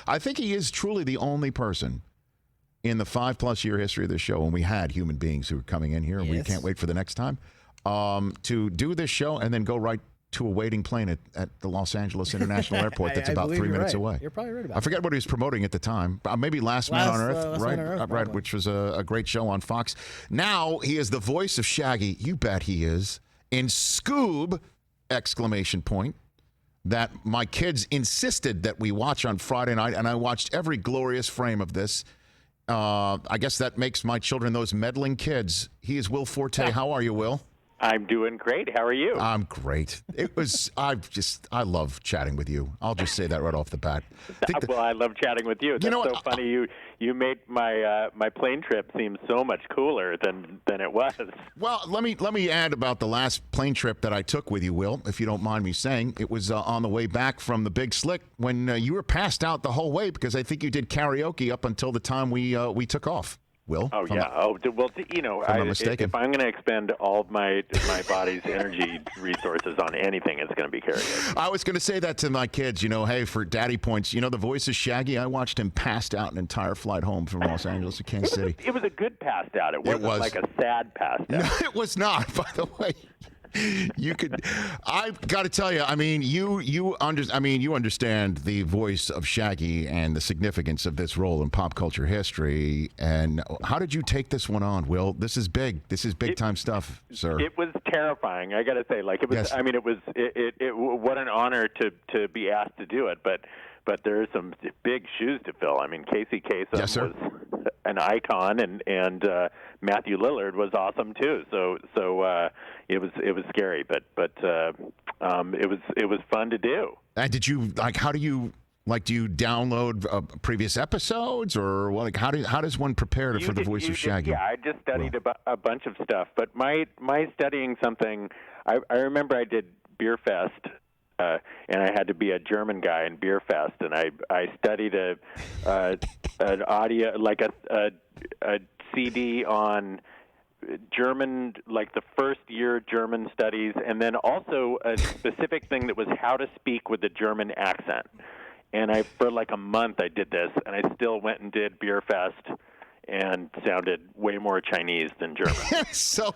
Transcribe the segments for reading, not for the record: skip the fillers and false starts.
I think he is truly the only person in the 5+ year history of this show, and we had human beings who were coming in here, and we can't wait for the next time, to do this show and then go right to a waiting plane at the Los Angeles International Airport that's about 3 minutes away. You're probably right about I forget what he was promoting at the time. Maybe Last Man on Earth, right? Man on Earth, Right, which was a great show on Fox. Now he is the voice of Shaggy. You bet he is. In SCOOB! Exclamation point. That my kids insisted that we watch on Friday night, and I watched every glorious frame of this. I guess that makes my children those meddling kids. He is Will Forte. How are you, Will? I'm doing great. How are you? I'm great. I love chatting with you. I'll just say that right off the bat. Well, I love chatting with you. That's so funny. You made my plane trip seem so much cooler than it was. Well, let me add about the last plane trip that I took with you, Will, if you don't mind me saying. It was on the way back from the Big Slick when you were passed out the whole way because I think you did karaoke up until the time we took off. Will? Oh, yeah. Well, if I'm going to expend all of my body's energy resources on anything, it's going to be karaoke. I was going to say that to my kids, hey, for daddy points, the voice of Shaggy, I watched him passed out an entire flight home from Los Angeles to Kansas City. It was a good passed out. It wasn't like a sad passed out. No, it was not, by the way. I've got to tell you, I mean, you understand the voice of Shaggy and the significance of this role in pop culture history. And how did you take this one on, Will? This is big. This is big time stuff, sir. It was terrifying. I got to say, it was. Yes. I mean, it was. What an honor to be asked to do it, but there are some big shoes to fill. I mean, Casey Kasem was an icon, and Matthew Lillard was awesome too. So it was scary, but it was fun to do. Did you how do you do you download previous episodes, or how does one prepare for the voice of Shaggy? Yeah, I just studied a bunch of stuff, but my studying something. I remember I did Beer Fest. And I had to be a German guy in Beer Fest, and I studied an audio, like a CD on German, like the first year German studies, and then also a specific thing that was how to speak with a German accent. And for like a month I did this, and I still went and did Beer Fest and sounded way more Chinese than German. So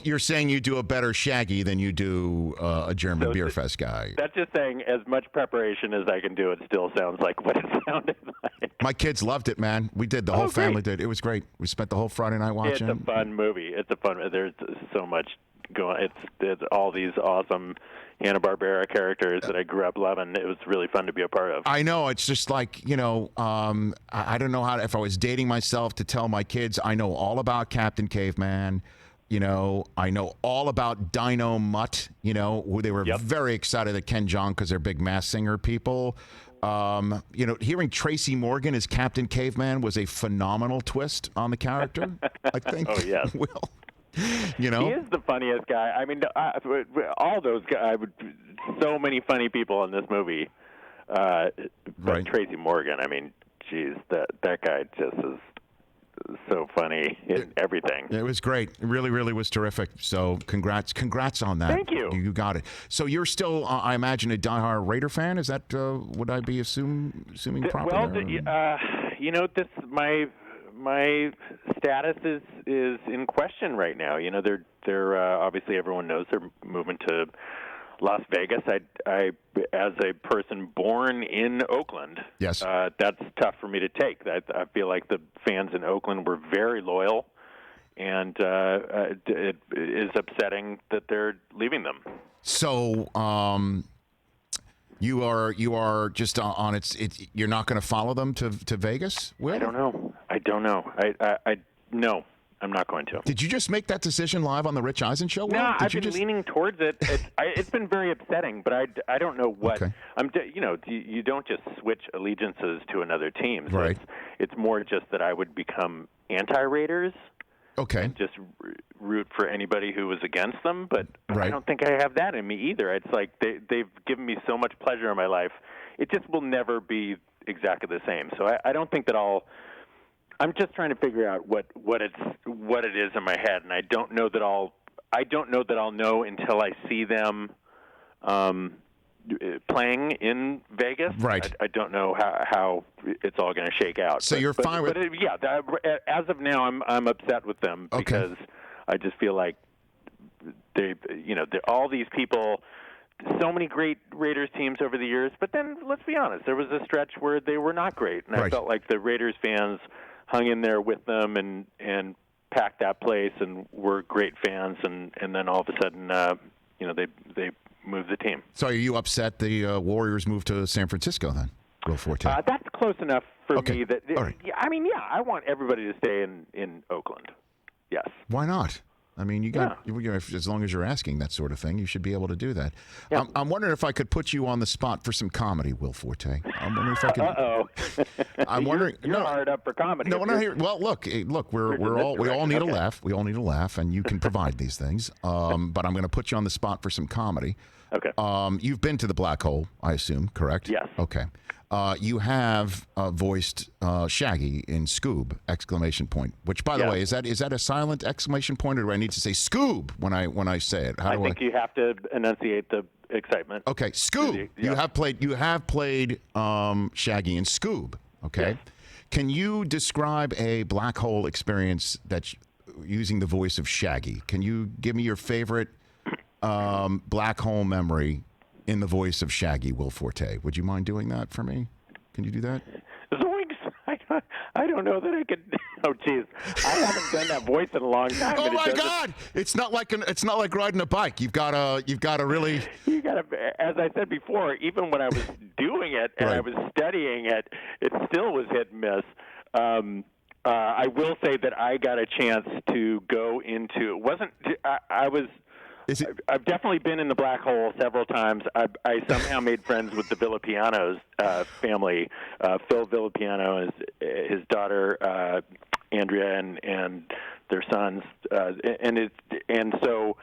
you're saying you do a better Shaggy than you do a German Beer Fest guy. That's just saying as much preparation as I can do, it still sounds like what it sounded like. My kids loved it, man. We did. The whole family did. It was great. We spent the whole Friday night watching. It's a fun movie. There's so much going. It's all these awesome Hanna-Barbera characters that I grew up loving. It was really fun to be a part of. I know. It's just like, I don't know if I was dating myself to tell my kids, I know all about Captain Caveman. I know all about Dino Mutt, who they were very excited that Ken Jeong, because they're big Masked Singer people. Hearing Tracy Morgan as Captain Caveman was a phenomenal twist on the character, I think. Oh, yes. Will. He is the funniest guy. I mean, all those guys. So many funny people in this movie. But Tracy Morgan. I mean, geez, that guy just is so funny in everything. It was great. It really, really was terrific. So, congrats on that. Thank you. You got it. So you're still, I imagine, a diehard Raider fan. Is that would I be assuming properly? Well, my status is in question right now. They're obviously everyone knows they're moving to Las Vegas. I as a person born in Oakland, yes, that's tough for me to take. I feel like the fans in Oakland were very loyal, and it is upsetting that they're leaving them. So, you are just on it. You're not going to follow them to Vegas, Will? I don't know. No, I'm not going to. Did you just make that decision live on the Rich Eisen Show? Will? No, I've been leaning towards it. It's been very upsetting, but I don't know what. Okay. You don't just switch allegiances to another team. So right. It's more just that I would become anti-Raiders. Okay. And just root for anybody who was against them, but right. I don't think I have that in me either. It's like they've given me so much pleasure in my life. It just will never be exactly the same. So I don't think that I'm just trying to figure out what it is in my head, and I don't know that I'll know until I see them playing in Vegas. Right. I don't know how it's all going to shake out. So you're fine with? As of now, I'm upset with them because I just feel like all these people. So many great Raiders teams over the years, but then let's be honest, there was a stretch where they were not great, and I felt like the Raiders fans hung in there with them and packed that place and were great fans, and then all of a sudden, they moved the team. So are you upset the Warriors moved to San Francisco then, Will Forte? That's close enough for me. That all right. I want everybody to stay in Oakland. Yes. Why not? I mean, as long as you're asking that sort of thing, you should be able to do that. Yeah. I'm wondering if I could put you on the spot for some comedy, Will Forte. I'm wondering if I could. I'm wondering. You're hard up for comedy. No, not here. Well, look, we all need a laugh. We all need a laugh, and you can provide these things. But I'm going to put you on the spot for some comedy. Okay. You've been to the Black Hole, I assume, correct? Yes. Okay. You have voiced Shaggy in SCOOB! Exclamation point. Which, by the way, is that a silent exclamation point, or do I need to say SCOOB! when I say it? I think you have to enunciate the excitement. Okay, SCOOB! You have played Shaggy in SCOOB! Okay. Yes. Can you describe a Black Hole experience that's using the voice of Shaggy? Can you give me your favorite Black Hole memory in the voice of Shaggy, Will Forte? Would you mind doing that for me? Can you do that? Zoinks! I don't know that I could. Oh, geez, I haven't done that voice in a long time. Oh my God! It's not like riding a bike. You've got to really. You got to. As I said before, even when I was doing it and I was studying it, it still was hit and miss. I will say that I got a chance to go into. It wasn't. I was. I've definitely been in the Black Hole several times. I somehow made friends with the Villapiano's family. Phil Villapiano is his daughter Andrea and their sons, and so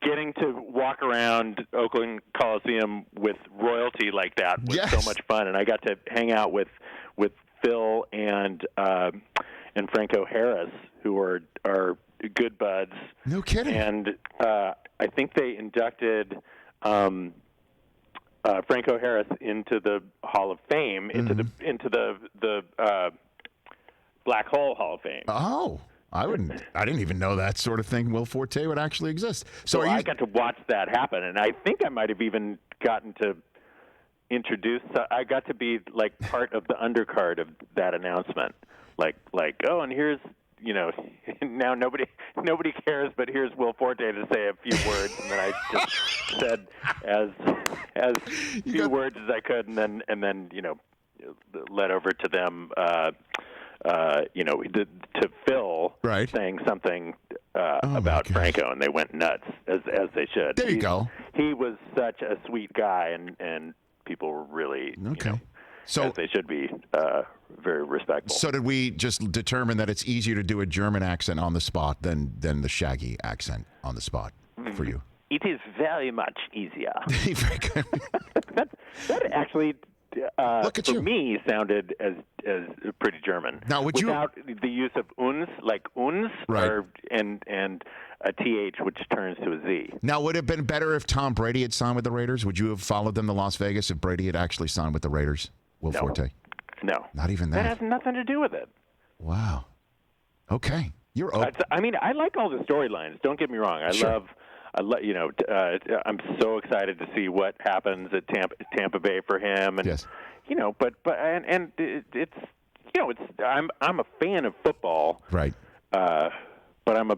getting to walk around Oakland Coliseum with royalty like that was so much fun. And I got to hang out with Phil and Franco Harris, who are good buds. No kidding. And I think they inducted Franco Harris into the Hall of Fame, into the Black Hole Hall of Fame. Oh, I didn't even know that sort of thing, Will Forte, would actually exist. So I got to watch that happen, and I think I might have even gotten to introduce. I got to be like part of the undercard of that announcement. Like, oh, and here's. Now nobody cares, but here's Will Forte to say a few words, and then I just said as few words as I could, and then led over to them, to Phil saying something about Franco, and they went nuts as they should. There you go. He was such a sweet guy, and people were really as they should be, very respectful. So did we just determine that it's easier to do a German accent on the spot than the Shaggy accent on the spot for you? It is very much easier. Very good. that actually, for me, sounded as pretty German. Now, without the use of uns, like uns, and a th, which turns to a z. Now, would it have been better if Tom Brady had signed with the Raiders? Would you have followed them to Las Vegas if Brady had actually signed with the Raiders? Will Forte? No. Not even that? That has nothing to do with it. Wow. Okay. You're open. I mean, I like all the storylines. Don't get me wrong. I'm so excited to see what happens at Tampa Bay for him, and it's I'm a fan of football, right? But I'm a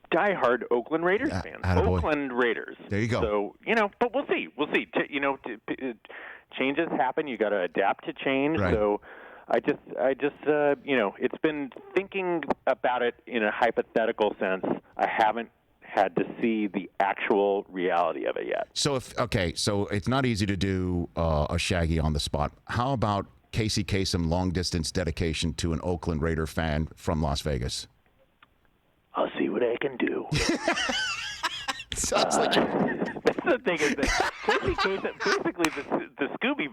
diehard Oakland Raiders fan. Oakland Raiders. There you go. So but we'll see. Changes happen. You got to adapt to change. Right. So I just it's been thinking about it in a hypothetical sense. I haven't had to see the actual reality of it yet. So so it's not easy to do a Shaggy on the spot. How about Casey Kasem long distance dedication to an Oakland Raider fan from Las Vegas? I'll see what I can do. Sounds like that's the thing is that Casey Kasem, basically the Scooby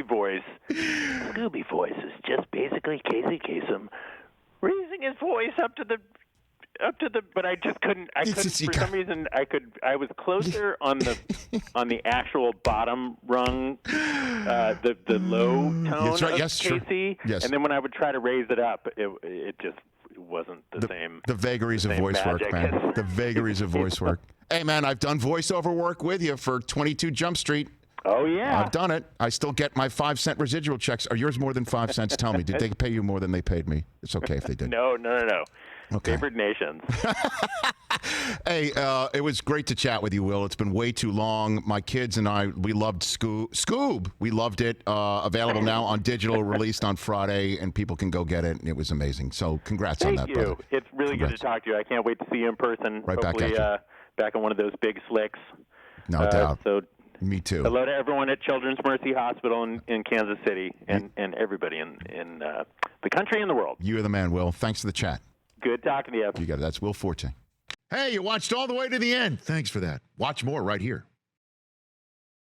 voice. Scooby voice is just basically Casey Kasem raising his voice up to the up to the, but I just couldn't. I couldn't for some reason. I was closer on the actual bottom rung, the low tone right. of Yes, Casey. Yes. And then when I would try to raise it up, it just wasn't the same. The vagaries of voice work, man. The vagaries of voice work. Hey, man, I've done voiceover work with you for 22 Jump Street. Oh, yeah. I've done it. I still get my 5-cent residual checks. Are yours more than 5 cents? Tell me. Did they pay you more than they paid me? It's okay if they did. No. Okay. Favored nations. Hey, it was great to chat with you, Will. It's been way too long. My kids and I, we loved SCOOB. We loved it. Available now on digital, released on Friday, and people can go get it. And it was amazing. So congrats on that, Thank you. brother. It's really good to talk to you. I can't wait to see you in person. Right Hopefully, back at you. back on one of those big slicks. No doubt. So me too. hello to everyone at Children's Mercy Hospital in Kansas City and everybody in the country and the world. You are the man, Will. Thanks for the chat. Good talking to you. You got it. That's Will Forte. Hey, you watched all the way to the end. Thanks for that. Watch more right here.